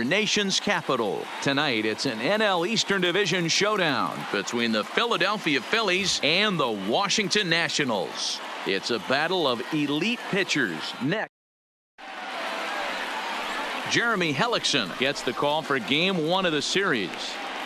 nation's capital. Tonight, it's an NL Eastern Division showdown between the Philadelphia Phillies and the Washington Nationals. It's a battle of elite pitchers. Next, Jeremy Hellickson gets the call for Game 1 of the series.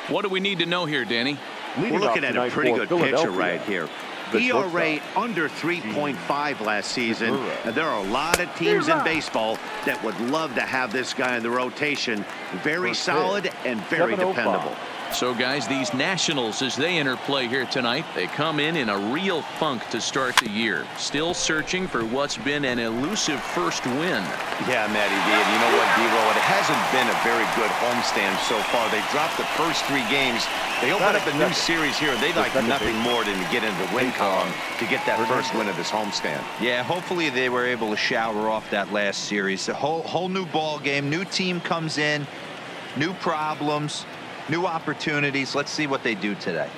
What do we need to know here, Danny? We're looking at a pretty good pitcher right here. ERA under 3.5 last season. And there are a lot of teams in baseball that would love to have this guy in the rotation. Very solid and very dependable. So, guys, these Nationals, as they enter play here tonight, they come in a real funk to start the year. Still searching for what's been an elusive first win. Yeah, Matty D. And you know what, D-Roll? It hasn't been a very good homestand so far. They dropped the first 3 games. They opened up a new series here. They'd like nothing more than to get into the win column to get that first win of this homestand. Yeah, hopefully they were able to shower off that last series. A whole new ball game. New team comes in. New problems. New opportunities. Let's see what they do today.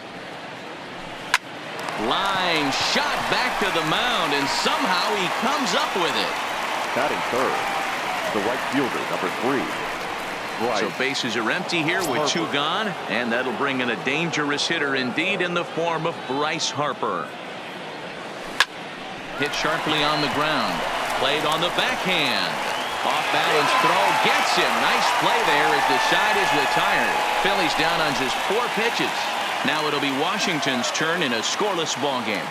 Line shot back to the mound, and somehow he comes up with it. Batting third, the right fielder, number 3. So bases are empty here with 2 gone, and that'll bring in a dangerous hitter indeed in the form of Bryce Harper. Hit sharply on the ground. Played on the backhand. Off-balance throw gets him. Nice play there as the side is retired. Phillies down on just 4 pitches. Now it'll be Washington's turn in a scoreless ball game.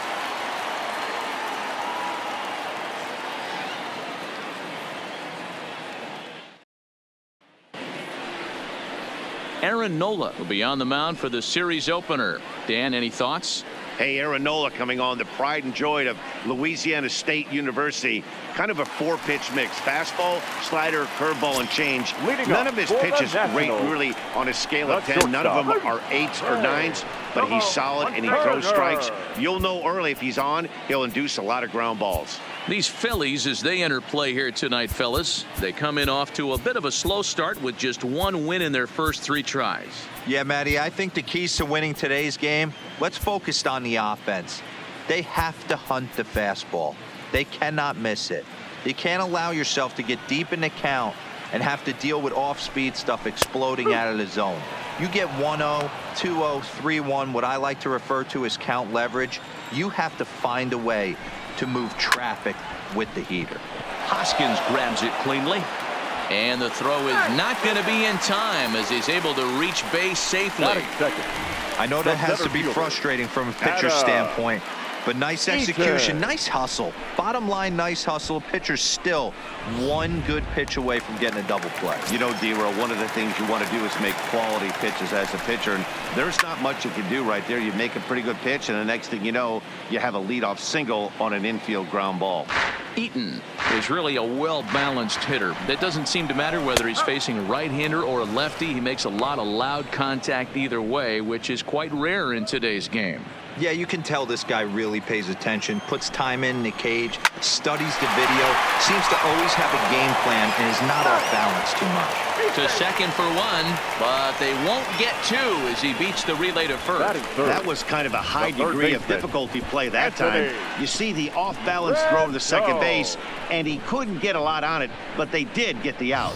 Aaron Nola will be on the mound for the series opener. Dan, any thoughts? Hey, Aaron Nola coming on, the pride and joy of Louisiana State University. Kind of a 4-pitch mix. Fastball, slider, curveball, and change. None of his pitches rate really on a scale of 10. None of them are 8s or 9s, but he's solid and he throws strikes. You'll know early if he's on, he'll induce a lot of ground balls. These Phillies, as they enter play here tonight, fellas, they come in off to a bit of a slow start with just 1 win in their first 3 tries. Yeah, Matty, I think the keys to winning today's game, let's focus on the offense. They have to hunt the fastball. They cannot miss it. You can't allow yourself to get deep in the count and have to deal with off-speed stuff exploding out of the zone. You get 1-0, 2-0, 3-1, what I like to refer to as count leverage. You have to find a way to move traffic with the heater. Hoskins grabs it cleanly. And the throw is not going to be in time as he's able to reach base safely. I know that has to be frustrating from a pitcher's standpoint, but nice execution, nice hustle. Bottom line, nice hustle. Pitcher's still 1 good pitch away from getting a double play. You know, D-Roll, one of the things you want to do is make quality pitches as a pitcher, and there's not much you can do right there. You make a pretty good pitch, and the next thing you know, you have a leadoff single on an infield ground ball. Eaton is really a well-balanced hitter. That doesn't seem to matter whether he's facing a right-hander or a lefty. He makes a lot of loud contact either way, which is quite rare in today's game. Yeah, you can tell this guy really pays attention, puts time in the cage, studies the video, seems to always have a game plan, and is not off balance too much. To second for 1, but they won't get 2 as he beats the relay to first. That was kind of a high degree of difficulty play that time. You see the off-balance throw to second base, and he couldn't get a lot on it, but they did get the out.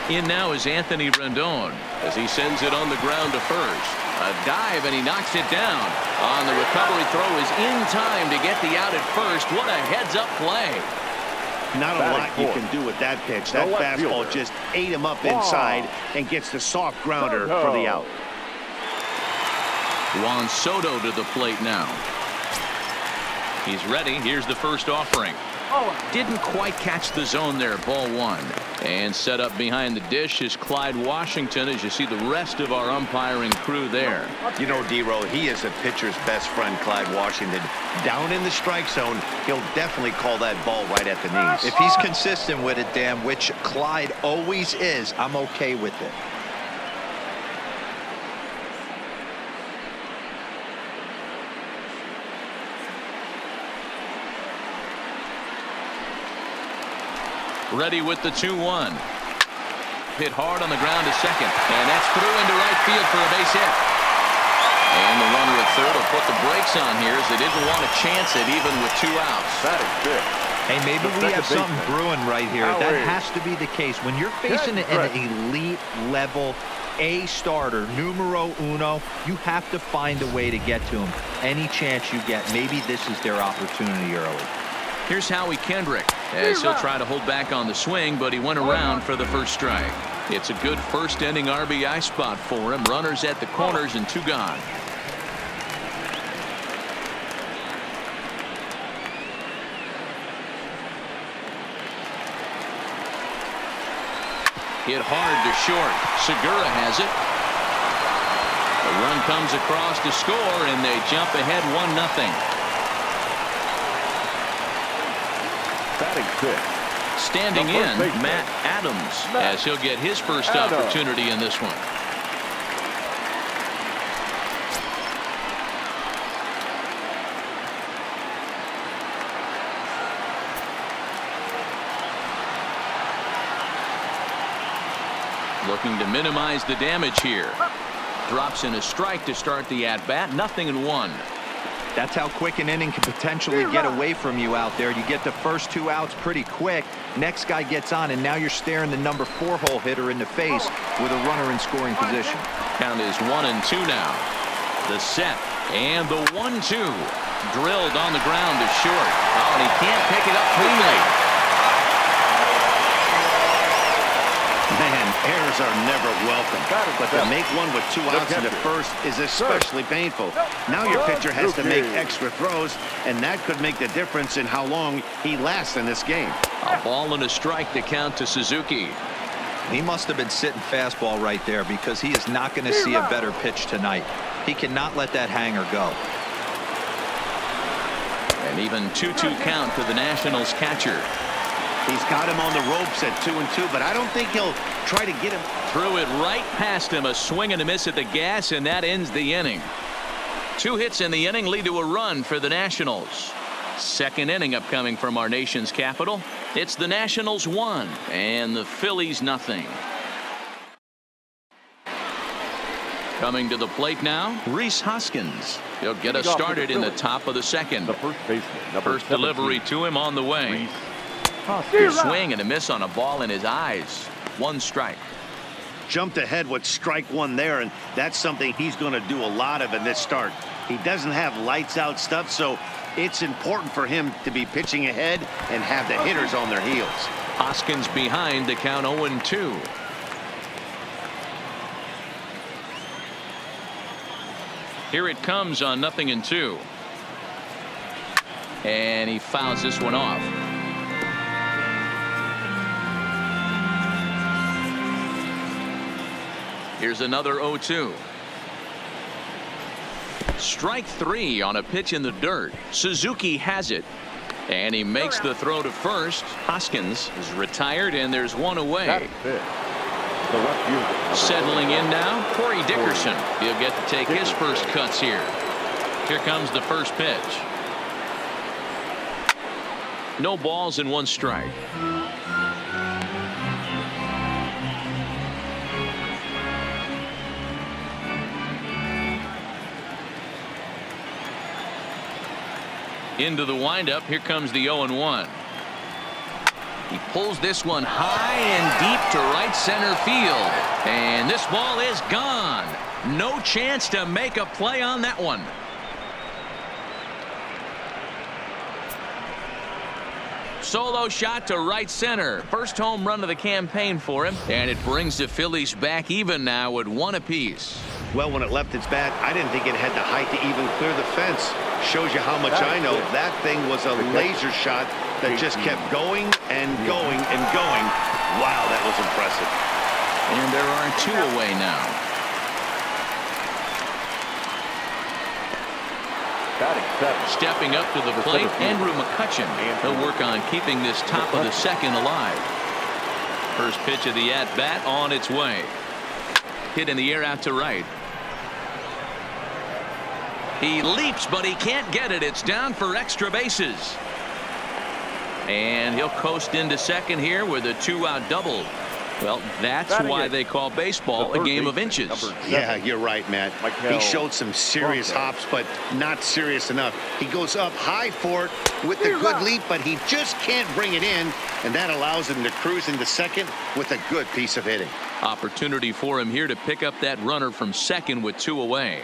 In now is Anthony Rendon as he sends it on the ground to first. A dive, and he knocks it down. On the recovery throw is in time to get the out at first. What a heads-up play. Not a lot you can do with that pitch. That fastball just ate him up inside and gets the soft grounder for the out. Juan Soto to the plate now. He's ready. Here's the first offering. Didn't quite catch the zone there. Ball 1. And set up behind the dish is Clyde Washington as you see the rest of our umpiring crew there. You know, D-Roll, he is a pitcher's best friend, Clyde Washington. Down in the strike zone, he'll definitely call that ball right at the knees. If he's consistent with it, Dan, which Clyde always is, I'm okay with it. Ready with the 2-1. Hit hard on the ground to second, and that's through into right field for a base hit. And the runner at third will put the brakes on here as they didn't want to chance it even with 2 outs. That is big. Hey, maybe we have something brewing right here. That has to be the case. When you're facing an elite level A starter, numero uno, you have to find a way to get to him. Any chance you get, maybe this is their opportunity early. Here's Howie Kendrick as he'll try to hold back on the swing, but he went around for the first strike. It's a good first inning RBI spot for him. Runners at the corners and 2 gone. Hit hard to short. Segura has it. The run comes across to score, and they jump ahead 1-0. Batting 6. Standing in, Matt Adams, as he'll get his first opportunity in this one. Looking to minimize the damage here. Drops in a strike to start the at-bat. 0-1. That's how quick an inning can potentially get away from you out there. You get the first 2 outs pretty quick. Next guy gets on, and now you're staring the number 4 hole hitter in the face with a runner in scoring position. Count is 1-2 now. The set and the 1-2. Drilled on the ground to short. Oh, and he can't pick it up cleanly. Man, errors are never welcome, but to make one with 2 outs in the first is especially painful. Now your pitcher has to make extra throws, and that could make the difference in how long he lasts in this game. A ball and a strike to count to Suzuki. He must have been sitting fastball right there, because he is not going to see a better pitch tonight. He cannot let that hanger go. An even 2-2 count to the Nationals catcher. He's got him on the ropes at 2-2, but I don't think he'll try to get him. Threw it right past him. A swing and a miss at the gas, and that ends the inning. 2 hits in the inning lead to a run for the Nationals. Second inning upcoming from our nation's capital. It's the Nationals 1 and the Phillies 0. Coming to the plate now, Rhys Hoskins. He'll get us started in the top of the second. The first baseman, First delivery to him on the way. Swing and a miss on a ball in his eyes. 1 strike. Jumped ahead with strike 1 there, and that's something he's going to do a lot of in this start. He doesn't have lights out stuff, so it's important for him to be pitching ahead and have the hitters on their heels. Hoskins behind the count 0-2. Here it comes on 0-2. And he fouls this one off. Here's another 0-2. Strike 3 on a pitch in the dirt. Suzuki has it, and he makes the throw to first. Hoskins is retired, and there's 1 away. Settling in now, Corey Dickerson. He'll get to take his first cuts here. Here comes the first pitch. No balls and 1 strike. Into the windup. Here comes the 0-1. He pulls this one high and deep to right center field, and this ball is gone. No chance to make a play on that one. Solo shot to right center. First home run of the campaign for him, and it brings the Phillies back even now with 1 apiece. Well, when it left its bat, I didn't think it had the height to even clear the fence. Shows you how much I know. That thing was a laser shot that just kept going and going and going. Wow, that was impressive. And there are 2 away now. Stepping up to the plate, Andrew McCutchen. He'll work on keeping this top of the second alive. First pitch of the at-bat on its way. Hit in the air out to right. He leaps, but he can't get it. It's down for extra bases. And he'll coast into second here with a 2-out double. Well, that's why they call baseball a game of inches. Yeah, you're right, Matt. He showed some serious hops, but not serious enough. He goes up high for it with a good leap, but he just can't bring it in, and that allows him to cruise into second with a good piece of hitting. Opportunity for him here to pick up that runner from second with 2 away.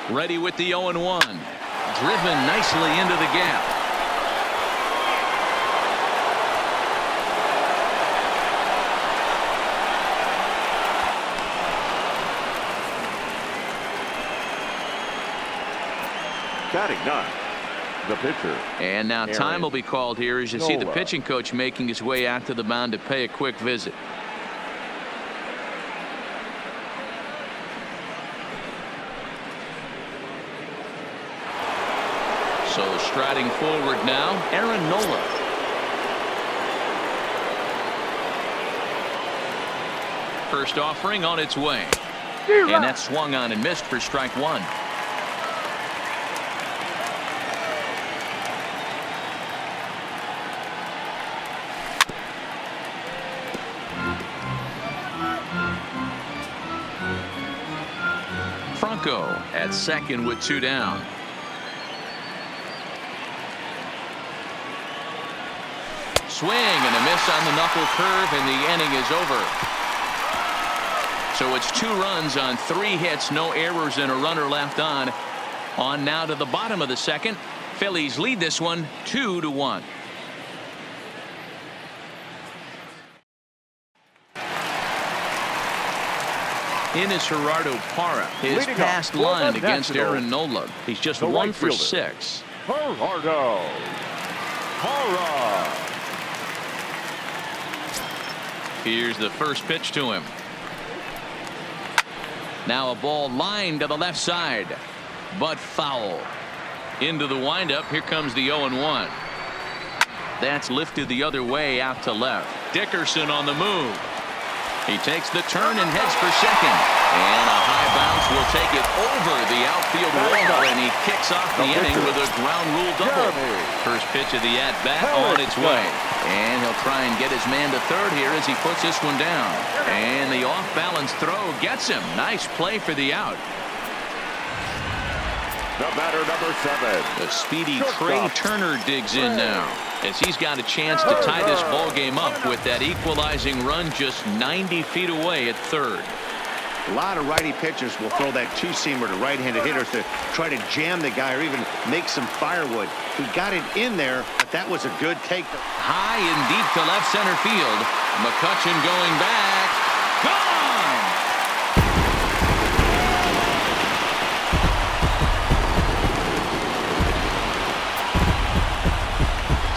Ready with the 0-1. Driven nicely into the gap. Batting 9, the pitcher. And now time will be called here as you see the Nola. pitching coach making his way out to the mound to pay a quick visit. So striding forward now, Aaron Nola. First offering on its way. And that swung on and missed for strike 1. Franco at second with 2 down. Swing and a miss on the knuckle curve, and the inning is over. So it's 2 runs on 3 hits, no errors, and a runner left on. On now to the bottom of the second. Phillies lead this one 2-1. In is Gerardo Parra. His past line against Aaron Nola. He's just 1 for 6. Gerardo Parra. Here's the first pitch to him. Now a ball lined to the left side, but foul. Into the windup. Here comes the 0-1. That's lifted the other way out to left. Dickerson on the move. He takes the turn and heads for second. And a high bounce will take it over the outfield wall, and he kicks off the inning with a ground rule double. First pitch of the at-bat on its way. And he'll try and get his man to third here as he puts this one down. And the off-balance throw gets him. Nice play for the out. The batter, number 7. The speedy Trey Turner digs in now, as he's got a chance to tie this ball game up with that equalizing run just 90 feet away at third. A lot of righty pitchers will throw that 2-seamer to right-handed hitters to try to jam the guy or even make some firewood. He got it in there, but that was a good take. High and deep to left center field. McCutchen going back. Gone!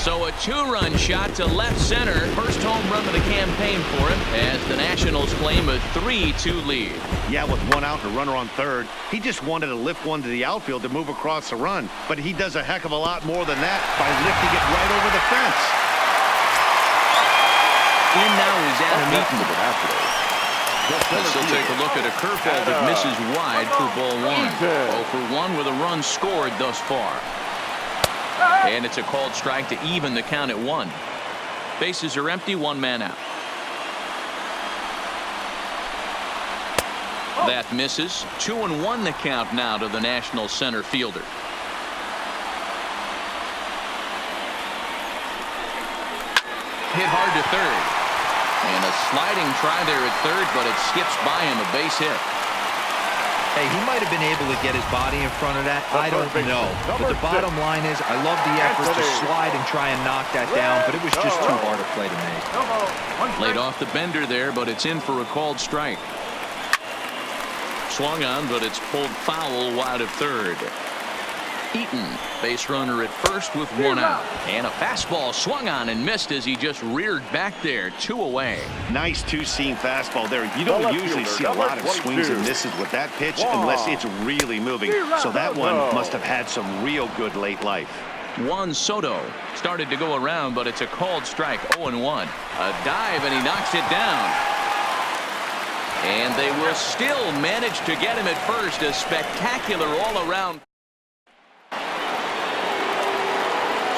So a 2-run shot to left center. First home run of the campaign for him as the Nationals claim a 3-2 lead. Yeah, with 1 out and a runner on third, he just wanted to lift one to the outfield to move across the run. But he does a heck of a lot more than that by lifting it right over the fence. In now is Adam Eaton. Let's still take a look at a curveball that misses wide for ball 1. 0 for 1 with a run scored thus far. And it's a called strike to even the count at 1. Bases are empty, 1 man out. That misses. 2-1 the count now to the National center fielder. Hit hard to third. And a sliding try there at third, but it skips by him, a base hit. Hey, he might have been able to get his body in front of that. I don't know. But the bottom line is, I love the effort to slide and try and knock that down, but it was just too hard a play to make. Laid off the bender there, but it's in for a called strike. Swung on, but it's pulled foul wide of third. Eaton, base runner at first with 1 out. And a fastball swung on and missed as he just reared back there, 2 away. Nice 2-seam fastball there. You don't usually see a lot of swings and misses with that pitch unless it's really moving. So that one must have had some real good late life. Juan Soto started to go around, but it's a called strike. 0-1. A dive, and he knocks it down. And they will still manage to get him at first. A spectacular all-around.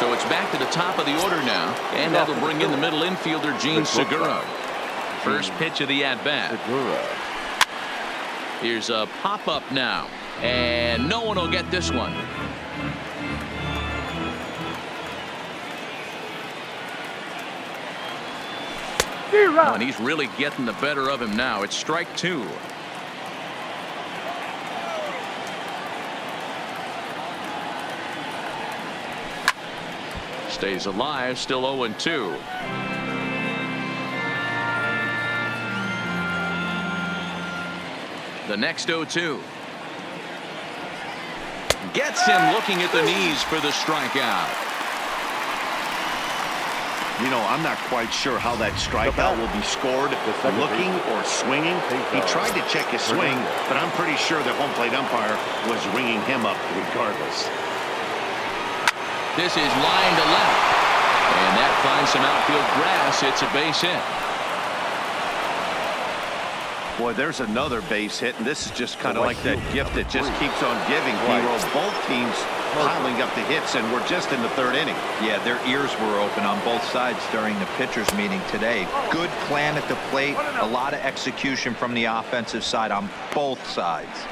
So it's back to the top of the order now, and that'll bring in the middle infielder, Gene Segura. First pitch of the at-bat. Here's a pop-up now, and no one will get this one. Oh, and he's really getting the better of him now. It's strike two. Stays alive, still 0-2. The next 0-2. Gets him looking at the knees for the strikeout. You know, I'm not quite sure how that strikeout will be scored, looking or swinging. He tried to check his swing, but I'm pretty sure the home plate umpire was ringing him up regardless. This is line to left, and that finds some outfield grass. It's a base hit. Boy, there's another base hit, and this is just kind of like that gift that just keeps on giving. Both teams piling up the hits, and we're just in the third inning. Yeah, their ears were open on both sides during the pitchers meeting today. Good plan at the plate, a lot of execution from the offensive side on both sides.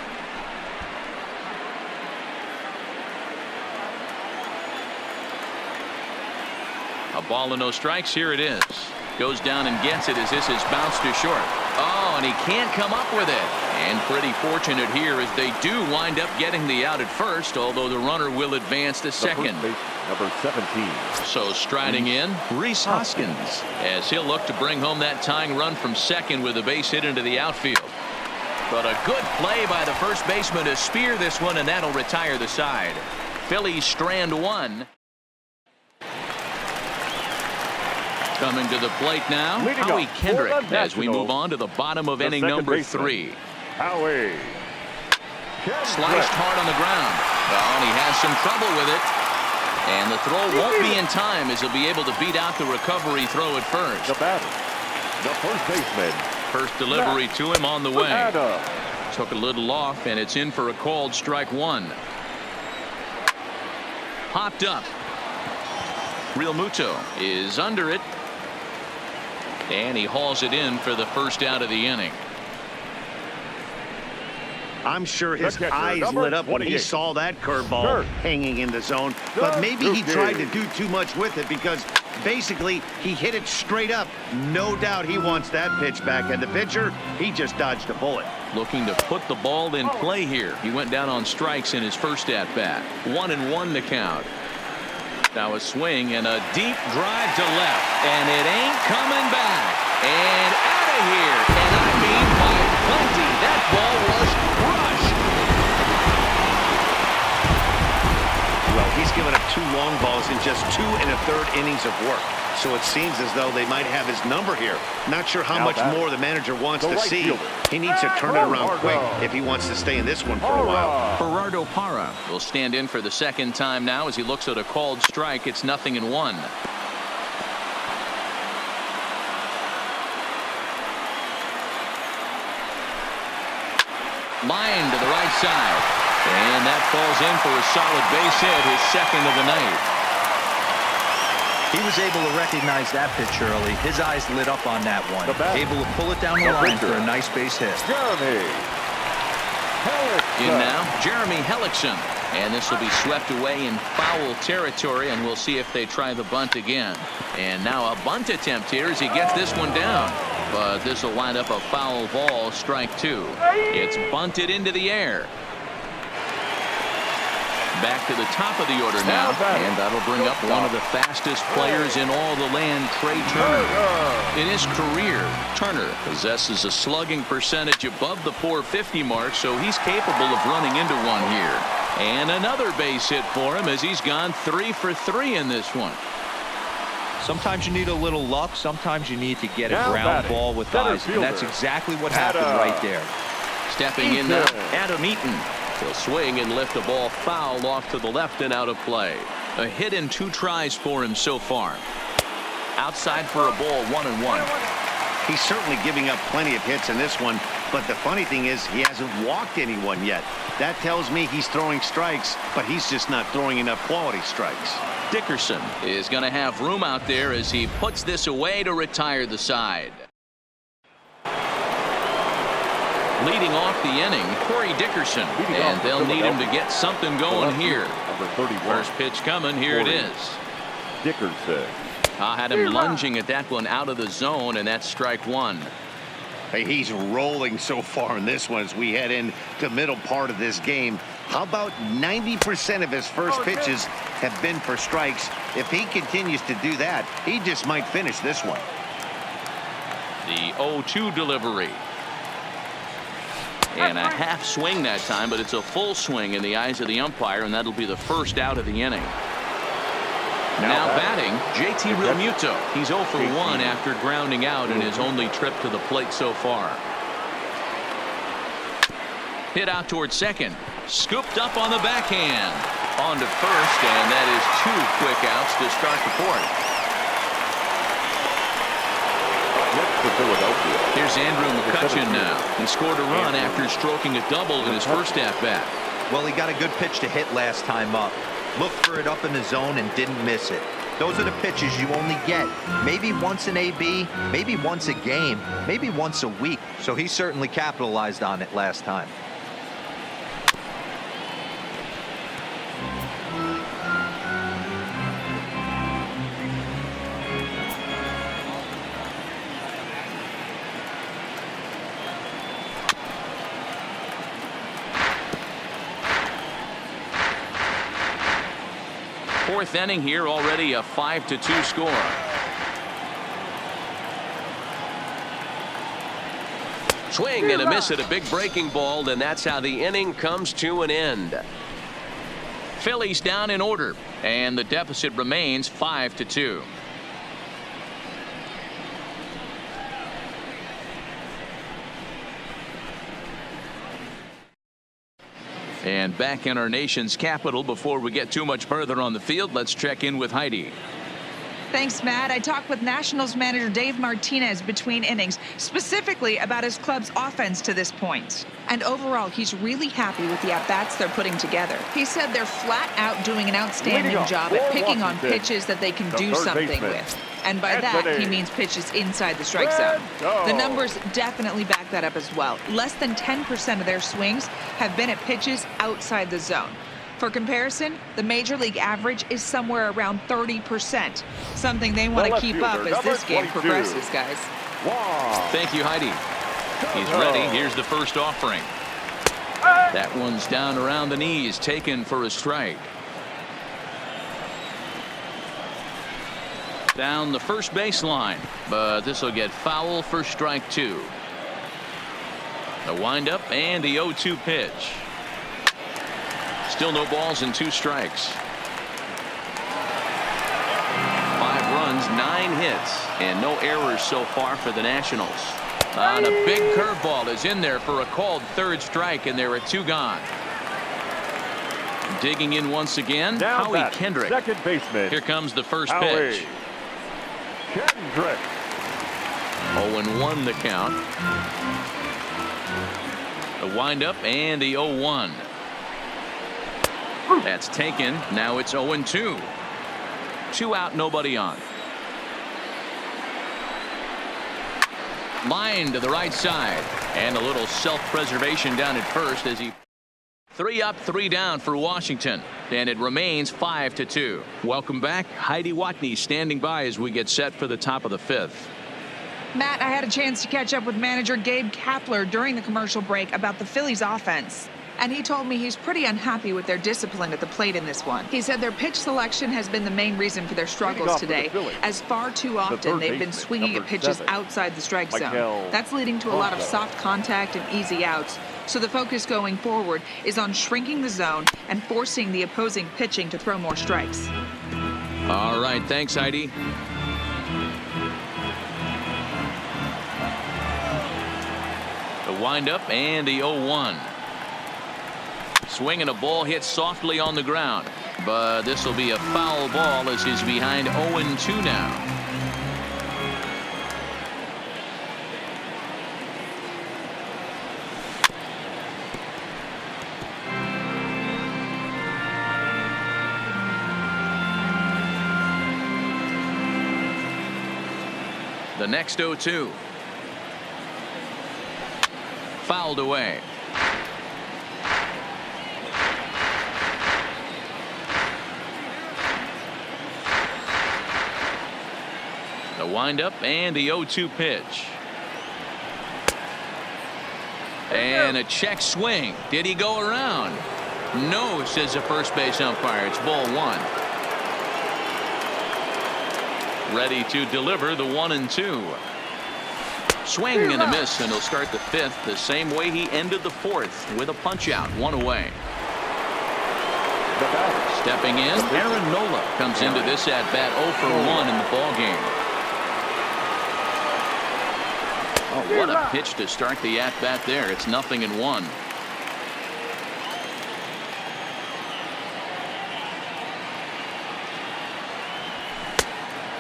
A ball and no strikes. Here it is. Goes down and gets it as this is bounced to short. Oh, and he can't come up with it. And pretty fortunate here as they do wind up getting the out at first, although the runner will advance to second. Number 17. So striding in, Rhys Hoskins, as he'll look to bring home that tying run from second with a base hit into the outfield. But a good play by the first baseman to spear this one, and that'll retire the side. Phillies strand one. Coming to the plate now, Howie Kendrick, as we move on to the bottom of inning number 3. Howie. Sliced hard on the ground. Oh, and he has some trouble with it. And the throw won't be in time as he'll be able to beat out the recovery throw at first. The batter, the first baseman. First delivery to him on the way. Took a little off, and it's in for a called strike one. Popped up. Real Muto is under it. And he hauls it in for the first out of the inning. I'm sure his eyes lit up when he saw that curveball hanging in the zone. But maybe he tried to do too much with it because basically he hit it straight up. No doubt he wants that pitch back. And the pitcher, he just dodged a bullet. Looking to put the ball in play here. He went down on strikes in his first at-bat. 1-1 to count. Now a swing and a deep drive to left, and it ain't coming back. And out of here, and I mean by plenty. That ball was crushed. Well, he's given up 2 long balls in just 2 1/3 innings of work. So it seems as though they might have his number here. Not sure how much more the manager wants to see. He needs to turn it around quick if he wants to stay in this one for a while. Gerardo Parra will stand in for the second time now as he looks at a called strike. It's 0-1. Line to the right side. And that falls in for a solid base hit, his second of the night. He was able to recognize that pitch early. His eyes lit up on that one. Able to pull it down the line for a nice base hit. In now, Jeremy Hellickson. And this will be swept away in foul territory, and we'll see if they try the bunt again. And now a bunt attempt here as he gets this one down. But this will wind up a foul ball, strike 2. It's bunted into the air. Back to the top of the order now, and that'll bring up one of the fastest players in all the land, Trey Turner. In his career, Turner possesses a slugging percentage above the .450 mark, so he's capable of running into one here. And another base hit for him as he's gone 3 for 3 in this one. Sometimes you need a little luck. Sometimes you need to get a ground ball with eyes, and that's exactly what happened right there. Stepping in now, Adam Eaton. He'll swing and lift a ball foul off to the left and out of play. A hit in 2 tries for him so far. Outside for a ball, 1-1. He's certainly giving up plenty of hits in this one, but the funny thing is he hasn't walked anyone yet. That tells me he's throwing strikes, but he's just not throwing enough quality strikes. Dickerson is going to have room out there as he puts this away to retire the side. Leading off the inning, Corey Dickerson, and they'll need him to get something going here. First pitch coming, here it is. Dickerson. I had him lunging at that one out of the zone, and that's strike one. Hey, he's rolling so far in this one as we head into the middle part of this game. How about 90% of his first pitches have been for strikes? If he continues to do that, he just might finish this one. The 0-2 delivery. And a half swing that time, but it's a full swing in the eyes of the umpire, and that'll be the first out of the inning. Now batting, JT Realmuto. He's 0 for 1 after grounding out in his only trip to the plate so far. Hit out towards second. Scooped up on the backhand. On to first, and that is 2 quick outs to start the fourth. Next for Philadelphia. Here's Andrew McCutchen now. He scored a run after stroking a double in his first at-bat. Well, he got a good pitch to hit last time up. Looked for it up in the zone and didn't miss it. Those are the pitches you only get maybe once in AB, maybe once a game, maybe once a week. So he certainly capitalized on it last time. Fourth inning here, already a 5-2 score. Swing and a miss at a big breaking ball, and that's how the inning comes to an end. Phillies down in order, and the deficit remains 5-2. And back in our nation's capital, before we get too much further on the field, let's check in with Heidi. Thanks, Matt. I talked with Nationals manager Dave Martinez between innings, specifically about his club's offense to this point. And overall, he's really happy with the at-bats they're putting together. He said they're flat out doing an outstanding job at picking on pitches that they can do something with. And by that, he means pitches inside the strike zone. The numbers definitely back that up as well. Less than 10% of their swings have been at pitches outside the zone. For comparison, the Major League average is somewhere around 30%. Something they want to keep up as this game progresses, guys. Thank you, Heidi. He's ready. Here's the first offering. That one's down around the knees, taken for a strike. Down the first baseline, but this will get foul for strike 2. The windup and the 0-2 pitch. Still no balls and 2 strikes. 5 runs, 9 hits, and no errors so far for the Nationals. And a big curveball is in there for a called third strike, and there are 2 gone. Digging in once again, Howie Kendrick. Second baseman. Here comes the first pitch. Kendrick. 0-1 the count. The windup and the 0-1. That's taken. Now it's 0-2. 2 out, nobody on. Line to the right side, and a little self-preservation down at first as he 3 up, 3 down for Washington, and it remains 5-2. Welcome back. Heidi Watney standing by as we get set for the top of the 5th. Matt, I had a chance to catch up with manager Gabe Kapler during the commercial break about the Phillies offense. And he told me he's pretty unhappy with their discipline at the plate in this one. He said their pitch selection has been the main reason for their struggles today, as far too often they've been swinging at pitches outside the strike zone. That's leading to a lot of soft contact and easy outs. So the focus going forward is on shrinking the zone and forcing the opposing pitching to throw more strikes. All right, thanks, Heidi. The windup and the 0-1. Swing and a ball hit softly on the ground, but this will be a foul ball as he's behind 0-2 now. The next 0-2. Fouled away. The windup and the 0-2 pitch. And a check swing. Did he go around? No, says the first base umpire. It's ball 1. Ready to deliver the 1-2. Swing and a miss, and he'll start the 5th the same way he ended the 4th with a punch out. 1 away. Stepping in, Aaron Nola comes into this at bat 0 for 1 in the ball game. Oh, what a pitch to start the at bat there. It's 0-1.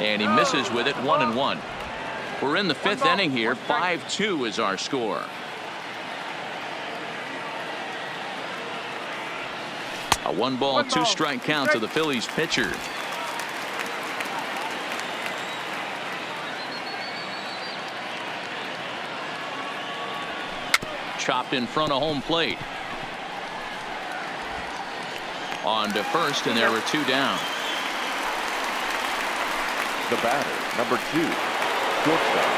And he misses with it. 1-1. We're in the 5th inning here. 5-2 is our score. A 1-ball, 2-strike count to the Phillies pitcher. Chopped in front of home plate. On to first, and there were 2 down. The batter, number 2, shortstop.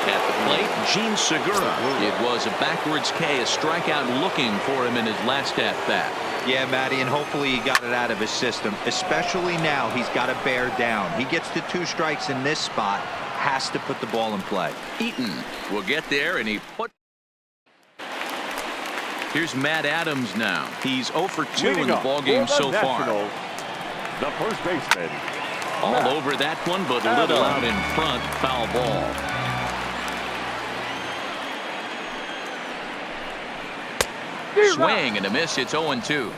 At the plate, Gene Segura. It was a backwards K, a strikeout looking for him in his last at bat. Yeah, Matty, and hopefully he got it out of his system. Especially now, he's got to bear down. He gets the 2 strikes in this spot, has to put the ball in play. Eaton will get there, and he put. Here's Matt Adams now. He's 0 for 2 in the ballgame so far. The first baseman. All over that one, but a little out in front. Foul ball. Swing and a miss. It's 0-2.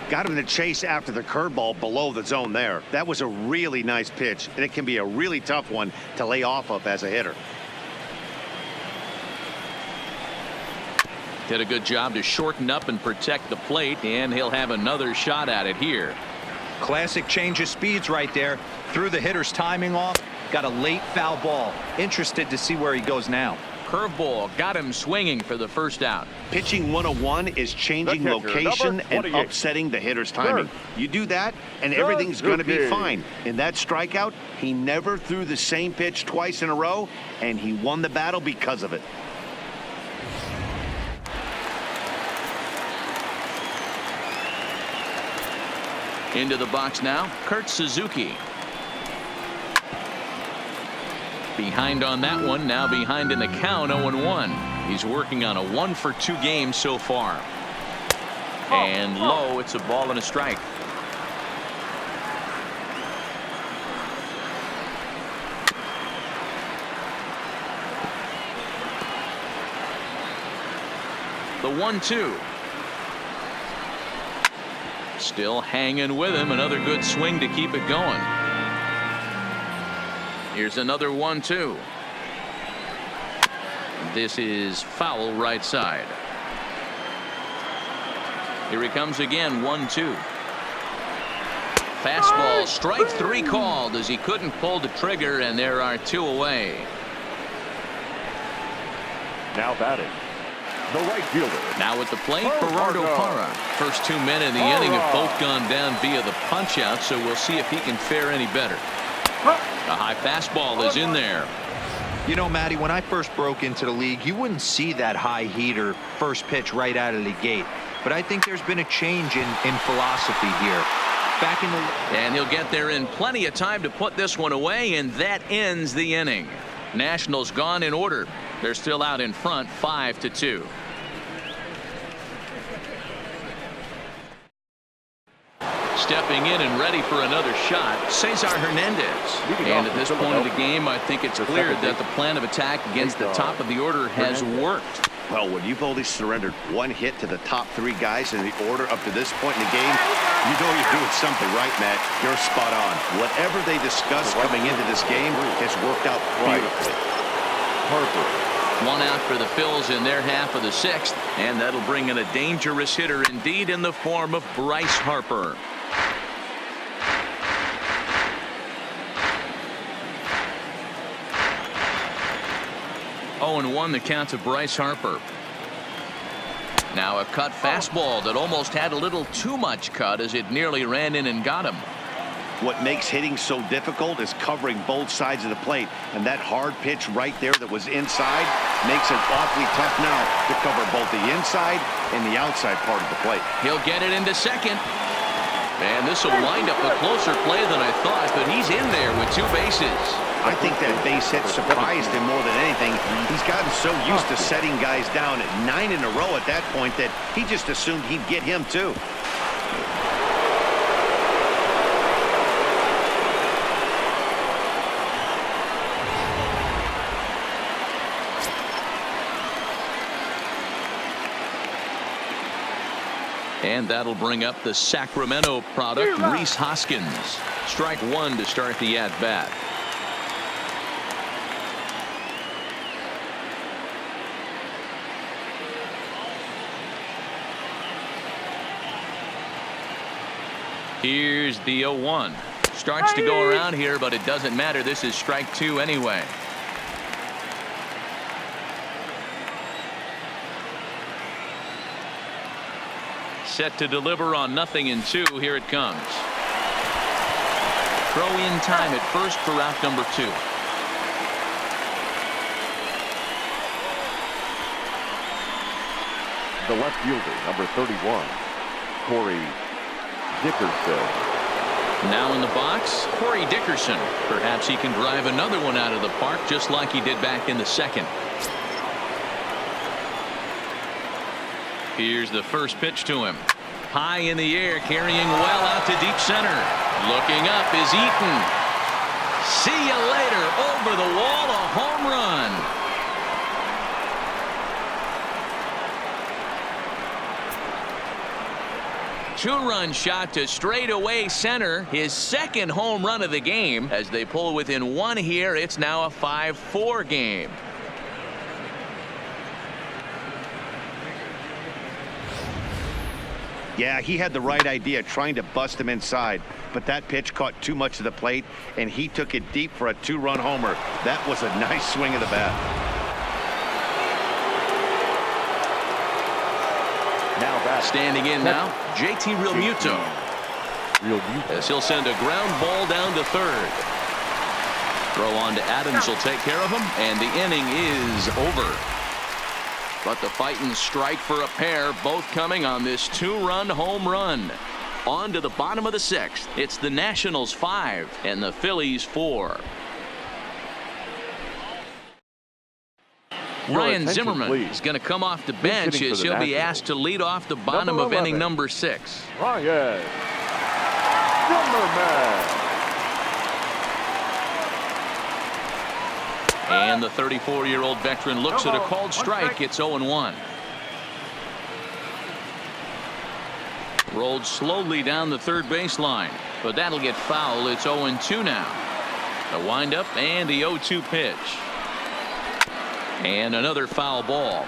Got him to chase after the curveball below the zone there. That was a really nice pitch, and it can be a really tough one to lay off of as a hitter. Did a good job to shorten up and protect the plate, and he'll have another shot at it here. Classic change of speeds right there. Threw the hitter's timing off. Got a late foul ball. Interested to see where he goes now. Curveball got him swinging for the first out. Pitching 101 is changing location and upsetting the hitter's timing. You do that, and everything's going to be fine. In that strikeout, he never threw the same pitch twice in a row, and he won the battle because of it. Into the box now, Kurt Suzuki. Behind on that one, now behind in the count, 0-1. He's working on a 1 for 2 game so far. And low, it's a ball and a strike. The 1-2. Still hanging with him. Another good swing to keep it going. Here's another 1-2. This is foul right side. Here he comes again. 1-2. Fastball, strike 3 called as he couldn't pull the trigger, and there are 2 away. Now batting, the right fielder. Now at the plate, Gerardo Parra. First 2 men in the inning have both gone down via the punch out, so we'll see if he can fare any better. A high fastball is in there. You know, Matty, when I first broke into the league, you wouldn't see that high heater first pitch right out of the gate. But I think there's been a change in philosophy here. Back in the... And he'll get there in plenty of time to put this one away, and that ends the inning. Nationals gone in order. They're still out in front, 5-2. Stepping in and ready for another shot, Cesar Hernandez. And at this point of the game, I think it's clear that the plan of attack against the top of the order has worked. Well, when you've only surrendered 1 hit to the top 3 guys in the order up to this point in the game, you know you're doing something right, Matt. You're spot on. Whatever they discussed coming into this game has worked out beautifully. Harper. 1 out for the Phils in their half of the 6th, and that'll bring in a dangerous hitter indeed in the form of Bryce Harper. 0-1 the count to Bryce Harper. Now a cut fastball that almost had a little too much cut as it nearly ran in and got him. What makes hitting so difficult is covering both sides of the plate, and that hard pitch right there that was inside makes it awfully tough now to cover both the inside and the outside part of the plate. He'll get it into second, and this will wind up a closer play than I thought, but he's in there with 2 bases. I think that base hit surprised him more than anything. He's gotten so used to setting guys down at 9 in a row at that point that he just assumed he'd get him too. And that'll bring up the Sacramento product, Rhys Hoskins. Strike 1 to start the at-bat. Here's the 0-1. Starts to go around here, but it doesn't matter. This is strike 2 anyway. Set to deliver on 0-2. Here it comes. Throw in time at first for out number 2. The left fielder, number 31, Corey Dickerson. Now in the box, Corey Dickerson. Perhaps he can drive another one out of the park just like he did back in the second. Here's the first pitch to him. High in the air, carrying well out to deep center. Looking up is Eaton. See you later. Over the wall, a home run. Two-run shot to straightaway center. His second home run of the game. As they pull within 1 here, it's now a 5-4 game. Yeah, he had the right idea trying to bust him inside, but that pitch caught too much of the plate, and he took it deep for a 2-run homer. That was a nice swing of the bat. Now back. Standing in now, JT Realmuto. As he'll send a ground ball down to third. Throw on to Adams will take care of him, and the inning is over. But the fighting strike for a pair, both coming on this 2-run home run. On to the bottom of the 6th. It's the Nationals 5 and the Phillies 4. Ryan Zimmerman is going to come off the bench as he'll be asked to lead off the bottom of inning number 6. Ryan Zimmerman. And the 34-year-old veteran looks at a called strike. It's 0-1. Rolled slowly down the third baseline, but that'll get foul. It's 0-2 now. The windup and the 0-2 pitch. And another foul ball.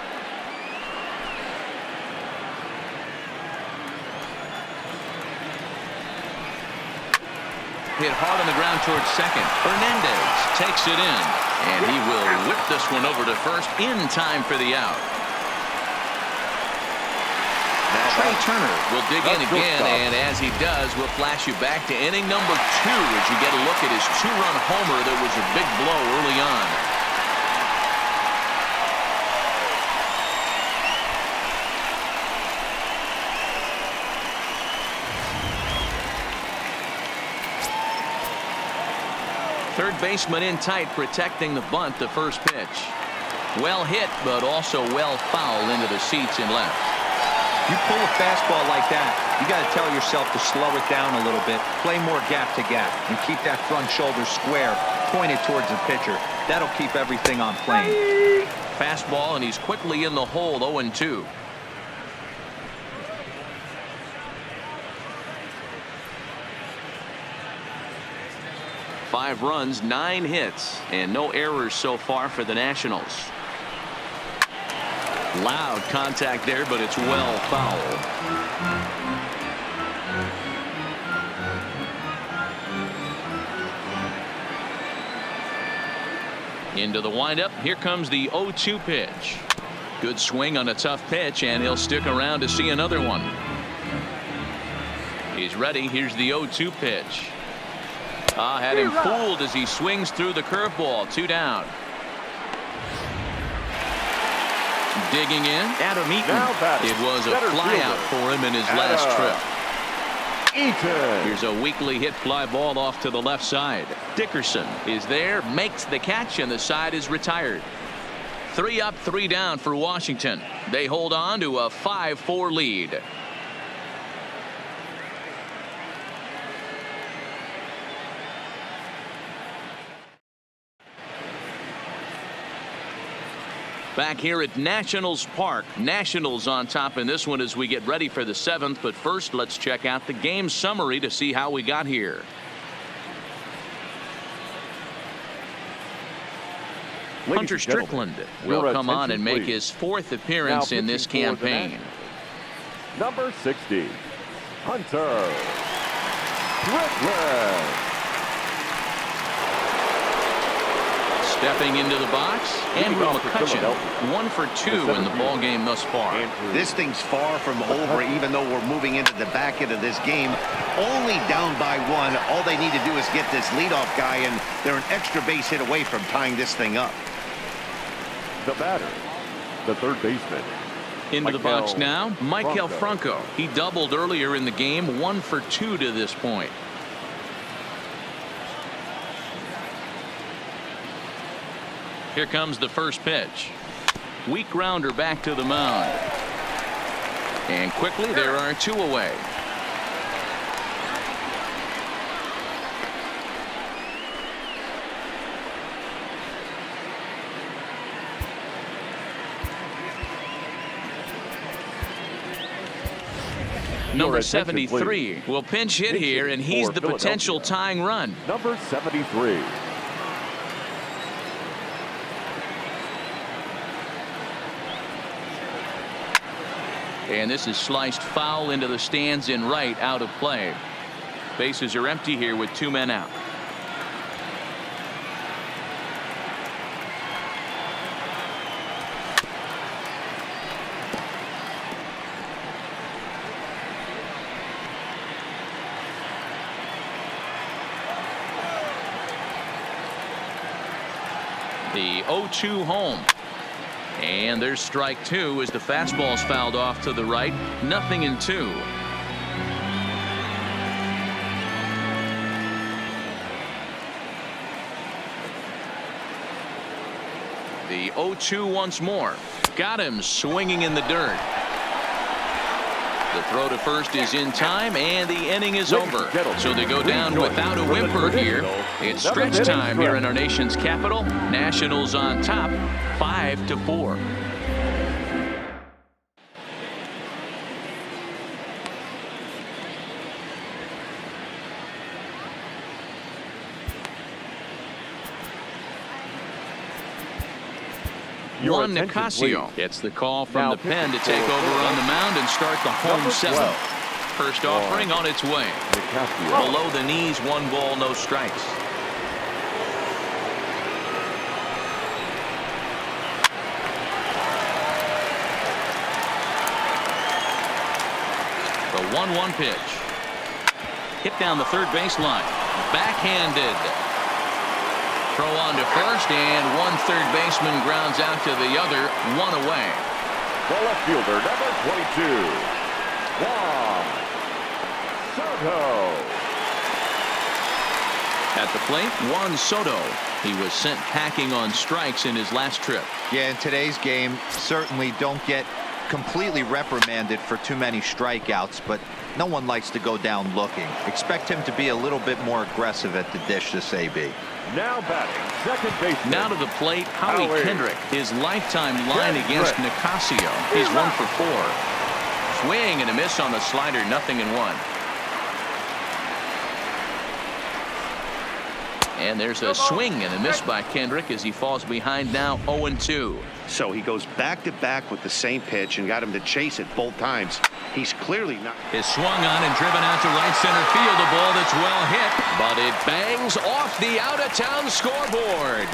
Hit hard on the ground towards second. Hernandez takes it in, and he will whip this one over to first in time for the out. Trey Turner will dig in again, and as he does, we'll flash you back to inning number 2 as you get a look at his 2-run homer that was a big blow early on. Third baseman in tight, protecting the bunt. The first pitch. Well hit, but also well fouled into the seats in left. You pull a fastball like that, you got to tell yourself to slow it down a little bit, play more gap to gap, and keep that front shoulder square, pointed towards the pitcher. That'll keep everything on plane. Fastball, and he's quickly in the hole. 0-2. Five runs, 9 hits, and no errors so far for the Nationals. Loud contact there, but it's well fouled. Into the windup. Here comes the 0-2 pitch. Good swing on a tough pitch, and he'll stick around to see another one. He's ready. Here's the 0-2 pitch. Had him fooled as he swings through the curveball. 2 down. Digging in, Adam Eaton. It was a flyout for him in his last trip. Here's a weakly hit fly ball off to the left side. Dickerson is there, makes the catch, and the side is retired. 3 up, 3 down for Washington. They hold on to a 5-4 lead. Back here at Nationals Park. Nationals on top in this one as we get ready for the 7th. But first, let's check out the game summary to see how we got here. Hunter Strickland will come on and make his 4th appearance in this campaign. Number 60, Hunter Strickland. Stepping into the box, Andrew McCutchen, 1 for 2 in the ball game thus far. This thing's far from over, even though we're moving into the back end of this game. Only down by 1. All they need to do is get this leadoff guy, and they're an extra base hit away from tying this thing up. The batter, the third baseman. Into the box now, Maikel Franco. He doubled earlier in the game, 1 for 2 to this point. Here comes the first pitch. Weak grounder back to the mound. And quickly there are 2 away. Number 73 will pinch hit here, and he's the potential tying run. Number 73. And this is sliced foul into the stands in right, out of play. Bases are empty here with 2 men out. The 0-2 home. And there's strike 2 as the fastball's fouled off to the right. 0-2. The 0-2 once more. Got him swinging in the dirt. The throw to first is in time, and the inning is over. So they go down without a whimper here. It's stretch time here in our nation's capital. Nationals on top, 5-4. Juan Nicasio gets the call from the pen to take over on the mound and start the home 7th. First offering on its way. Below the knees, 1 ball, no strikes. The 1-1 pitch. Hit down the third baseline. Backhanded. Throw on to first, and 1 third baseman grounds out to the other, 1 away. The left fielder, number 22, Juan Soto. At the plate, Juan Soto. He was sent packing on strikes in his last trip. Yeah, in today's game, certainly don't get completely reprimanded for too many strikeouts, but no one likes to go down looking. Expect him to be a little bit more aggressive at the dish this AB. Now batting, second baseman. Now to the plate, Howie Kendrick. His lifetime line against Nicasio. He's 1 for 4. Swing and a miss on the slider, 0-1. And there's a swing and a miss by Kendrick as he falls behind now, 0-2. So he goes back-to-back with the same pitch and got him to chase it both times. He's clearly not. Is swung on and driven out to right center field. A ball that's well hit, but it bangs off the out-of-town scoreboard.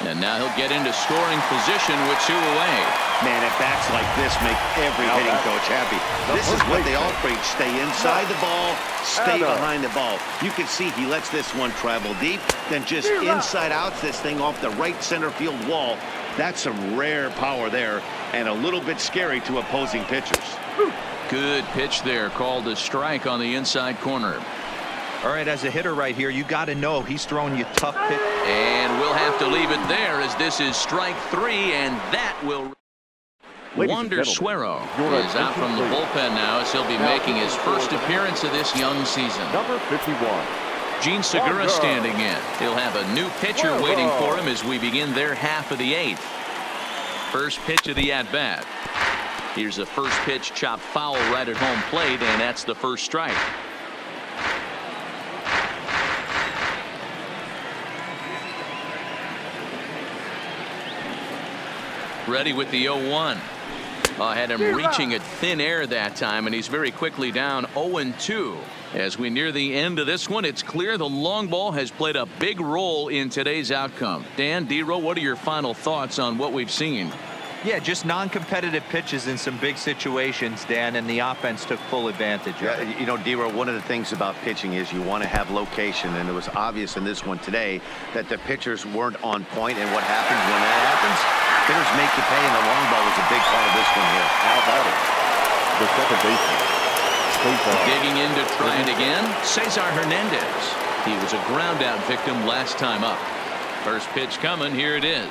And now he'll get into scoring position with 2 away. Man, at bats like this make every hitting coach happy. This is what they all preach. Stay inside the ball, stay behind the ball. You can see he lets this one travel deep, then just inside outs this thing off the right center field wall. That's some rare power there and a little bit scary to opposing pitchers. Good pitch there, called a strike on the inside corner. All right, as a hitter right here, you got to know he's throwing you tough pitch. And we'll have to leave it there as this is strike 3, and that will... Wander Suero is out from the bullpen now as he'll be making his first appearance of this young season. Number 51. Gene Segura standing in. He'll have a new pitcher waiting for him as we begin their half of the 8th. First pitch of the at-bat. Here's a first pitch chopped foul right at home plate, and that's the first strike. Ready with the 0-1. Had him reaching at thin air that time, and he's very quickly down 0-2. As we near the end of this one, it's clear the long ball has played a big role in today's outcome. Dan, D-Row, what are your final thoughts on what we've seen? Yeah, just non-competitive pitches in some big situations, Dan, and the offense took full advantage of it. You know, D-Row, one of the things about pitching is you want to have location, and it was obvious in this one today that the pitchers weren't on point, and what happens when that happens? Hitters make you pay, and the long ball was a big part of this one here. How about it? The second baseman. Digging in to try it again, Cesar Hernandez. He was a ground-out victim last time up. First pitch coming, here it is.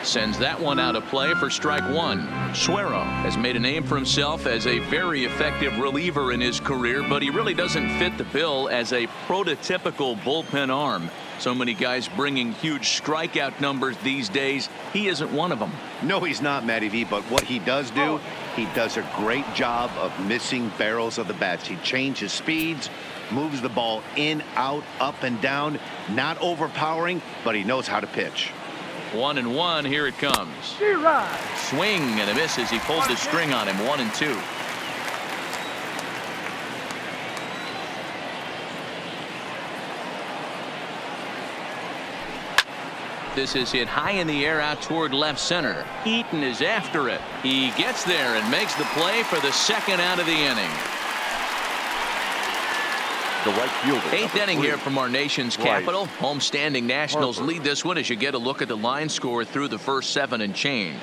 Sends that one out of play for strike 1. Suero has made a name for himself as a very effective reliever in his career, but he really doesn't fit the bill as a prototypical bullpen arm. So many guys bringing huge strikeout numbers these days. He isn't one of them. No, he's not, Matty V, but what he does do, he does a great job of missing barrels of the bats. He changes speeds, moves the ball in, out, up, and down. Not overpowering, but he knows how to pitch. 1-1, here it comes. Swing and a miss as he pulled the string on him. 1-2. This is hit high in the air out toward left center. Eaton is after it. He gets there and makes the play for the second out of the inning. The right fielder. 8th inning here from our nation's capital. Homestanding Nationals lead this one as you get a look at the line score through the first 7 and change.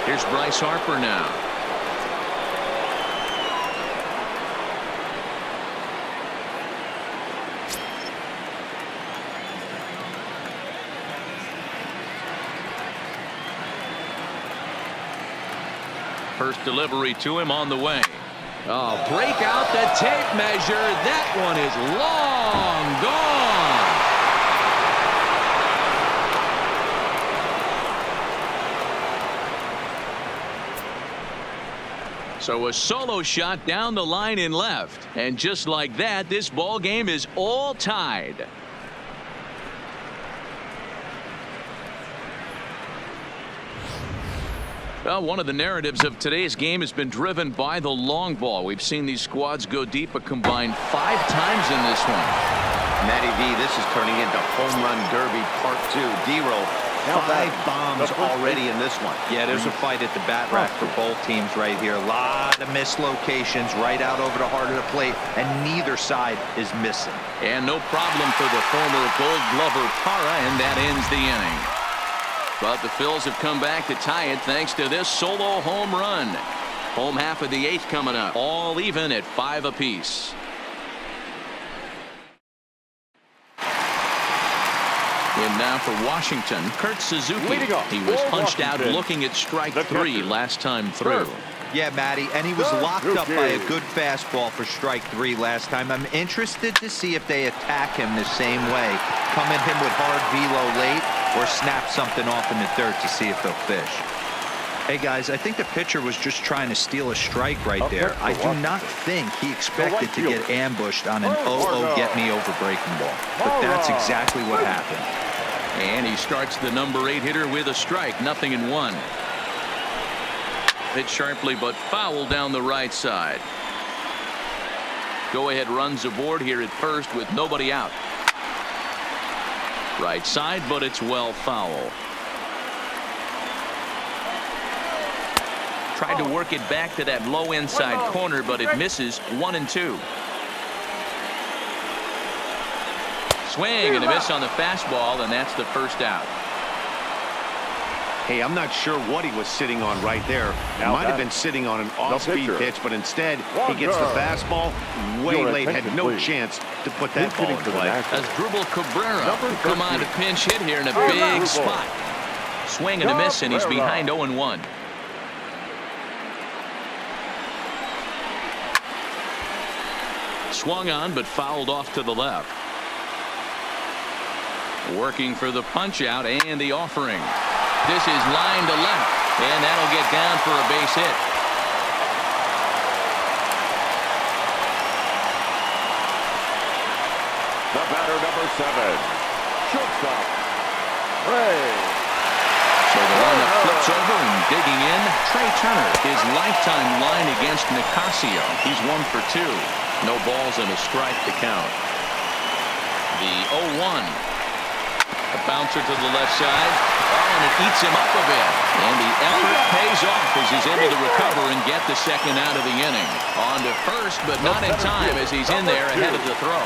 Here's Bryce Harper now. First delivery to him on the way. Oh, break out the tape measure. That one is long gone. So a solo shot down the line in left. And just like that, this ball game is all tied. Well, one of the narratives of today's game has been driven by the long ball. We've seen these squads go deep a combined 5 times in this one. Matty V, this is turning into home run derby part 2. D-Row, 5 bombs already in this one. Yeah, there's a fight at the bat rack for both teams right here. A lot of missed locations right out over the heart of the plate, and neither side is missing. And no problem for the former Gold Glover Parra, and that ends the inning. But the Phils have come back to tie it thanks to this solo home run. Home half of the 8th coming up. All even at 5 apiece. In now for Washington, Kurt Suzuki. He was punched out looking at strike 3 last time through. Yeah, Matty, and he was locked up by a good fastball for strike 3 last time. I'm interested to see if they attack him the same way. Come at him with hard velo late or snap something off in the dirt to see if they'll fish. Hey, guys, I think the pitcher was just trying to steal a strike right there. I do not think he expected to get ambushed on an 0-0 get-me-over breaking ball. But that's exactly what happened. And he starts the number 8 hitter with a strike. 0-1. Hit sharply but foul down the right side. Go-ahead runs aboard here at first with nobody out. Right side, but it's well foul. Tried to work it back to that low inside corner, but it misses. 1-2. Swing and a miss on the fastball, and that's the first out. Hey, I'm not sure what he was sitting on right there. Might have been sitting on an off-speed pitch, but instead he gets the fastball way late. Had no chance to put that ball in play. Asdrubal Cabrera come on to pinch hit here in a big spot. Swing and a miss, and he's behind 0-1. Swung on, but fouled off to the left. Working for the punch out and the offering. This is line to left, and that'll get down for a base hit. The batter, number 7, shortstop, Ray. So the lineup flips over, and digging in, Trey Turner. His lifetime line against Nicasio. He's 1 for 2. No balls and a strike to count. The 0-1. A bouncer to the left side. Oh, and it eats him up a bit. And the effort pays off as he's able to recover and get the second out of the inning. On to first, but not in time as he's in there ahead of the throw.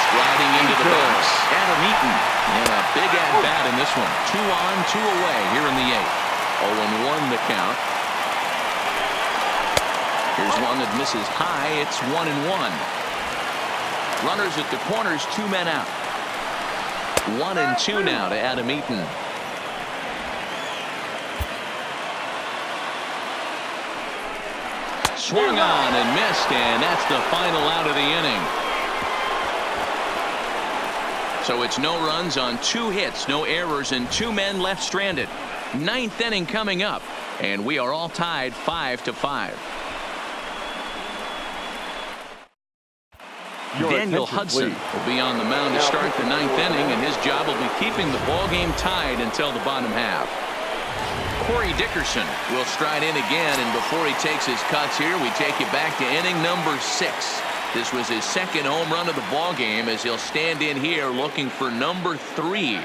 Striding into the box, Adam Eaton. And a big at-bat in this one. 2 on, 2 away here in the 8th. 0-1 the count. Here's one that misses high. It's 1-1. Runners at the corners, 2 men out. 1-2 now to Adam Eaton. Swung on and missed, and that's the final out of the inning. So it's no runs on 2 hits, no errors, and 2 men left stranded. 9th inning coming up, and we are all tied 5-5. Daniel Hudson will be on the mound to start the 9th inning, and his job will be keeping the ball game tied until the bottom half. Corey Dickerson will stride in again, and before he takes his cuts here, we take you back to inning number 6. This was his 2nd home run of the ball game as he'll stand in here looking for number 3.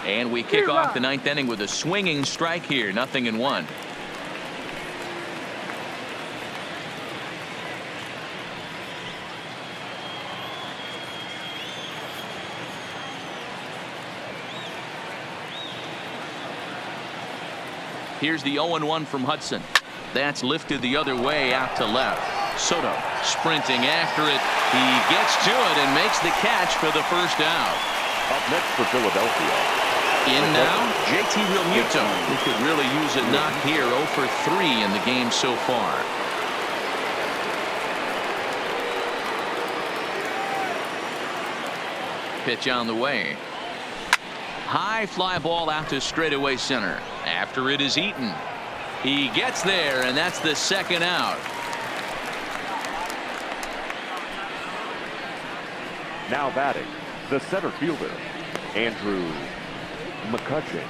And we kick off the 9th inning with a swinging strike here, 0-1. Here's the 0-1 from Hudson. That's lifted the other way out to left. Soto sprinting after it. He gets to it and makes the catch for the first out. Up next for Philadelphia. In now, JT Realmuto. He could really use a knock here. 0 for 3 in the game so far. Pitch on the way. High fly ball out to straightaway center. After it is Eaton. He gets there, and that's the 2nd out. Now batting, the center fielder, Andrew McCutchen.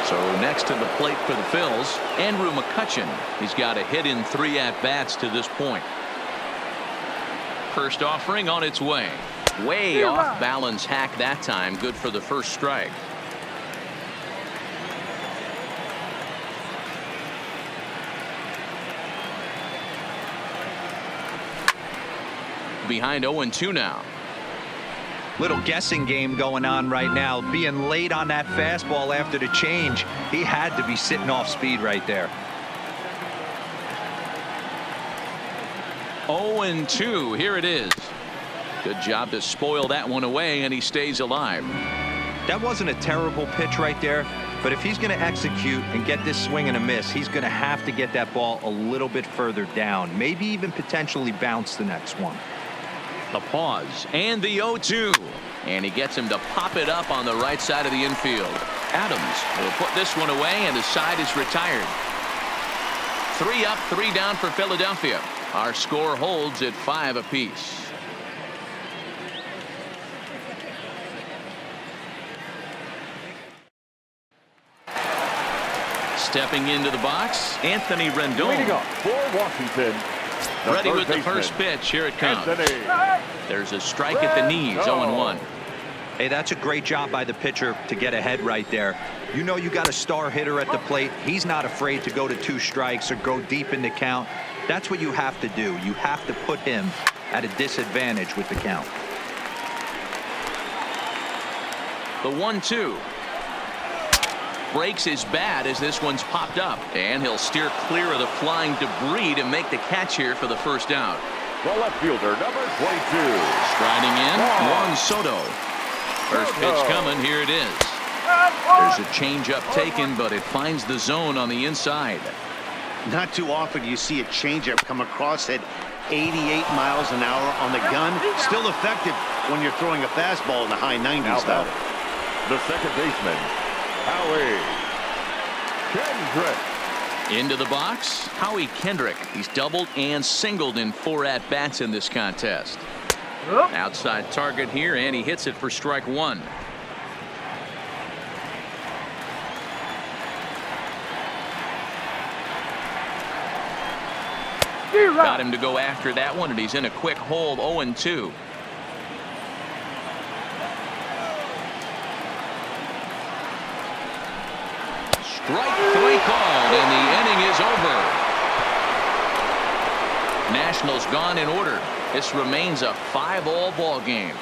So next to the plate for the Phils, Andrew McCutchen. He's got a hit in 3 at-bats to this point. First offering on its way. Way off balance hack that time. Good for the first strike. Behind 0-2 now. Little guessing game going on right now. Being late on that fastball after the change. He had to be sitting off speed right there. 0-2. Here it is. Good job to spoil that one away, and he stays alive. That wasn't a terrible pitch right there, but if he's going to execute and get this swing and a miss, he's going to have to get that ball a little bit further down, maybe even potentially bounce the next one. The pause and the 0-2, and he gets him to pop it up on the right side of the infield. Adams will put this one away, and his side is retired. 3 up, 3 down for Philadelphia. Our score holds at 5 apiece. Stepping into the box, Anthony Rendon. Leading up for Washington. Ready with the first pitch. Here it comes. There's a strike at the knees. 0-1. Hey, that's a great job by the pitcher to get ahead right there. You know you got a star hitter at the plate. He's not afraid to go to 2 strikes or go deep in the count. That's what you have to do. You have to put him at a disadvantage with the count. The 1-2. Breaks his bat as this one's popped up. And he'll steer clear of the flying debris to make the catch here for the first out. The left fielder, number 22. Striding in, Juan Soto. First pitch coming. Here it is. There's a changeup taken, but it finds the zone on the inside. Not too often you see a changeup come across at 88 miles an hour on the gun. Still effective when you're throwing a fastball in the high 90s, though. The second baseman, Howie Kendrick. Into the box, Howie Kendrick. He's doubled and singled in 4 at-bats in this contest. Outside target here, and he hits it for strike 1. Got him to go after that one, and he's in a quick hole. 0-2. Strike 3 called, and the inning is over. Nationals gone in order. This remains a 5-all ball game.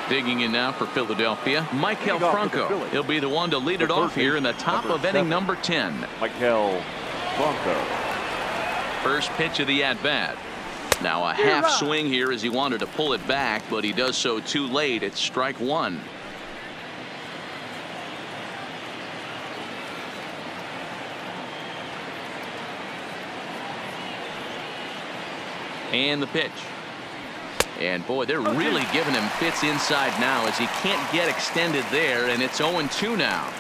Digging in now for Philadelphia, Michael Franco. He'll be the one to lead it off here in the top of inning number 10. Michael Franco. First pitch of the at-bat. Now a half swing here as he wanted to pull it back, but he does so too late. It's strike 1. And the pitch. And boy, they're really giving him fits inside now as he can't get extended there, and it's 0-2 now.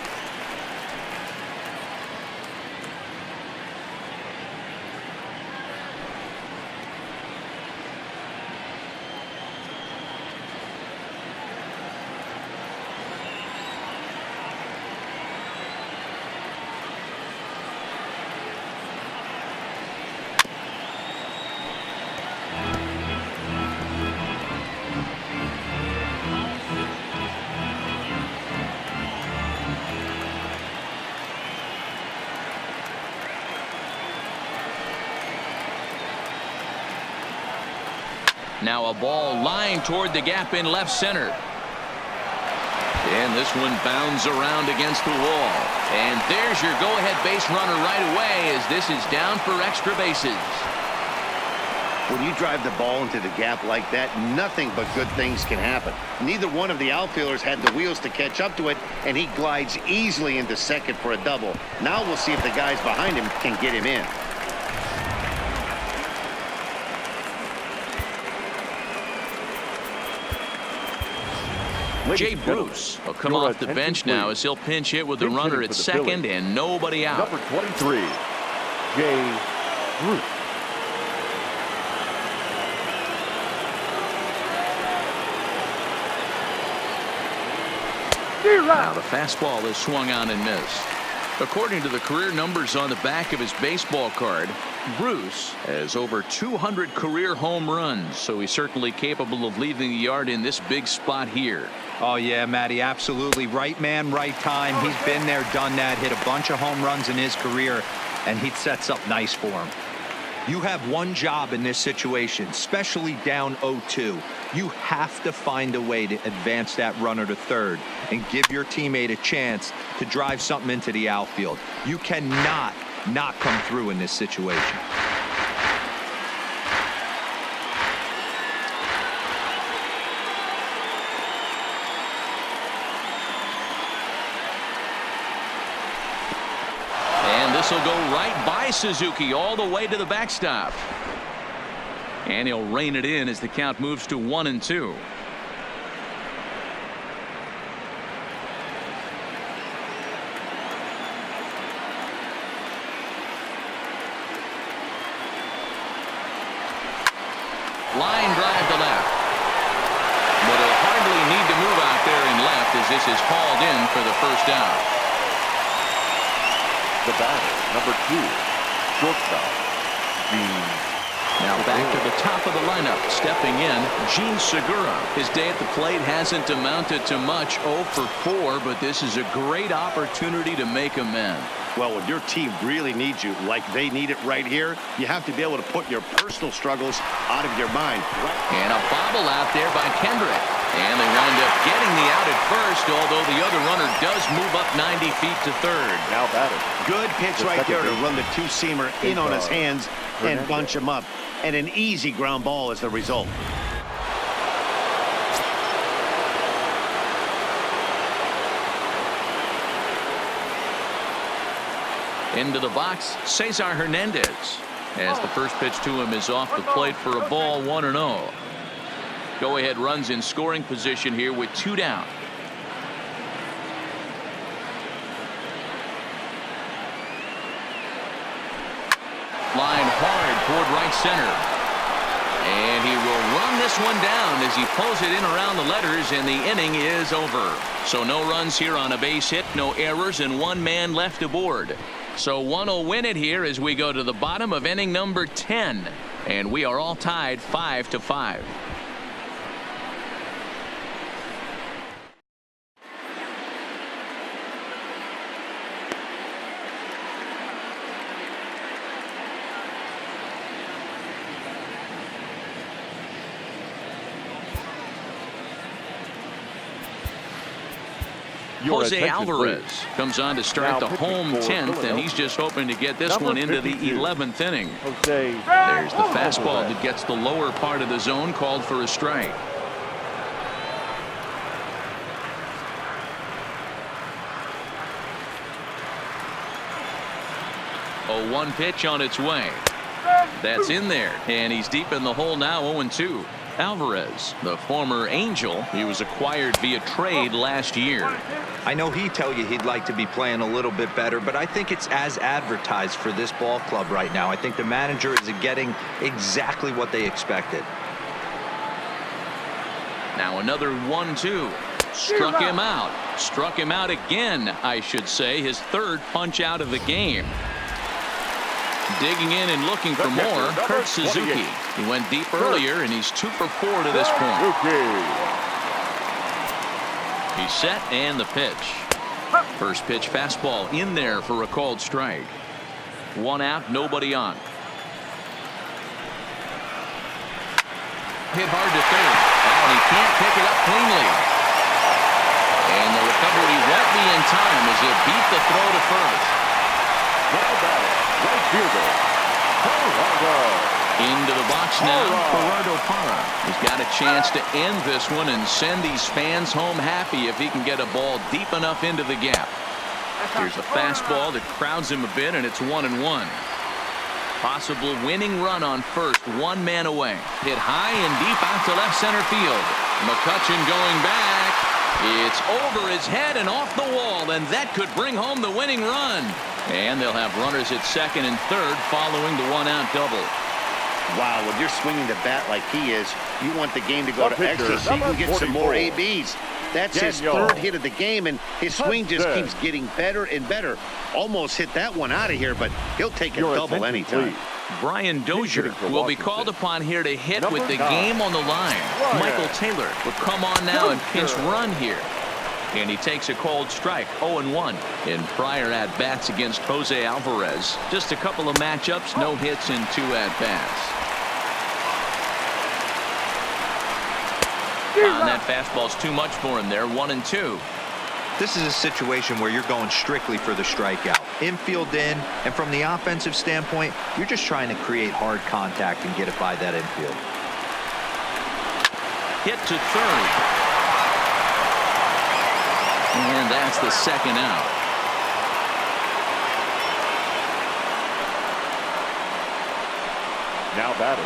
Now a ball lined toward the gap in left center. And this one bounds around against the wall. And there's your go-ahead base runner right away as this is down for extra bases. When you drive the ball into the gap like that, nothing but good things can happen. Neither one of the outfielders had the wheels to catch up to it, and he glides easily into second for a double. Now we'll see if the guys behind him can get him in. Jay Bruce will come off the bench now as he'll pinch hit with the runner at second and nobody out. Number 23, Jay Bruce. Now the fastball is swung on and missed. According to the career numbers on the back of his baseball card, Bruce has over 200 career home runs, so he's certainly capable of leaving the yard in this big spot here. Oh, yeah, Matty, absolutely. Right man, right time. He's been there, done that, hit a bunch of home runs in his career, and he sets up nice for him. You have one job in this situation, especially down 0-2. You have to find a way to advance that runner to third and give your teammate a chance to drive something into the outfield. You cannot not come through in this situation. This will go right by Suzuki all the way to the backstop. And he'll rein it in as the count moves to 1-2. Line drive to left. But he'll hardly need to move out there in left as this is hauled in for the first down. The batter, number 2, shortstop, Gene. Now back to the top of the lineup. Stepping in, Gene Segura. His day at the plate hasn't amounted to much, 0 for 4, but this is a great opportunity to make amends. Well, when your team really needs you, like they need it right here, you have to be able to put your personal struggles out of your mind. And a bobble out there by Kendrick. And they wind up getting the out at first, although the other runner does move up 90 feet to third. Now batting. Good pitch right there to run the two-seamer in on his hands and bunch him up. And an easy ground ball is the result. Into the box, Cesar Hernandez. As the first pitch to him is off the plate for a ball, 1-0. Go-ahead runs in scoring position here with 2 down. Line hard toward right center. And he will run this one down as he pulls it in around the letters, and the inning is over. So no runs here on a base hit, no errors, and 1 man left aboard. So one will win it here as we go to the bottom of inning number 10. And we are all tied 5-5. Jose Alvarez comes on to start the home 10th, and he's just hoping to get this one into the 11th inning. There's the fastball that gets the lower part of the zone, called for a strike. A 1 pitch on its way. That's in there, and he's deep in the hole now, 0-2. Alvarez, the former Angel, he was acquired via trade last year. I know he'd tell you he'd like to be playing a little bit better, but I think it's as advertised for this ball club right now. I think the manager is getting exactly what they expected. Now another 1-2. Struck him out. Struck him out again, I should say. His 3rd punch out of the game. Digging in and looking for more, Kurt Suzuki. He went deep earlier, and he's 2 for 4 to this point. He's set, and the pitch. First pitch fastball in there for a called strike. 1 out, nobody on. Hit hard to third. And he can't pick it up cleanly. And the recovery won't be in time as he'll beat the throw to first. Right fielder, Into the box now, Gerardo Parra. He's got a chance to end this one and send these fans home happy if he can get a ball deep enough into the gap. Here's a fastball that crowds him a bit, and it's 1-1. Possible winning run on first, 1 man away. Hit high and deep out to left center field. McCutchen going back. It's over his head and off the wall, and that could bring home the winning run. And they'll have runners at second and third following the 1-out double. Wow, when you're swinging the bat like he is, you want the game to go to extra so you can get some more ABs. That's his 3rd hit of the game, and his swing just keeps getting better and better. Almost hit that one out of here, but he'll take a double anytime. Brian Dozier will be called upon here to hit with the game on the line. Michael Taylor will come on now and pinch run here. And he takes a called strike, 0-1 in prior at-bats against Jose Alvarez. Just a couple of matchups, no hits in 2 at-bats. And that fastball's too much for him there, 1-2. This is a situation where you're going strictly for the strikeout. Infield in, and from the offensive standpoint, you're just trying to create hard contact and get it by that infield. Hit to third. And that's the 2nd out. Now batting.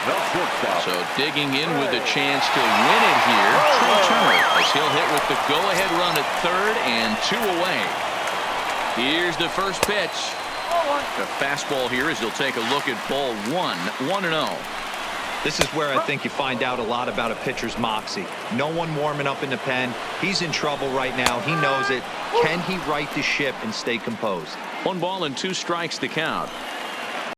The shortstop. So digging in with a chance to win it here. Trey Turner as he'll hit with the go-ahead run at third and 2 away. Here's the first pitch. The fastball here as he'll take a look at ball 1, 1-0. This is where I think you find out a lot about a pitcher's moxie. No one warming up in the pen. He's in trouble right now. He knows it. Can he right the ship and stay composed? 1 ball and 2 strikes to count.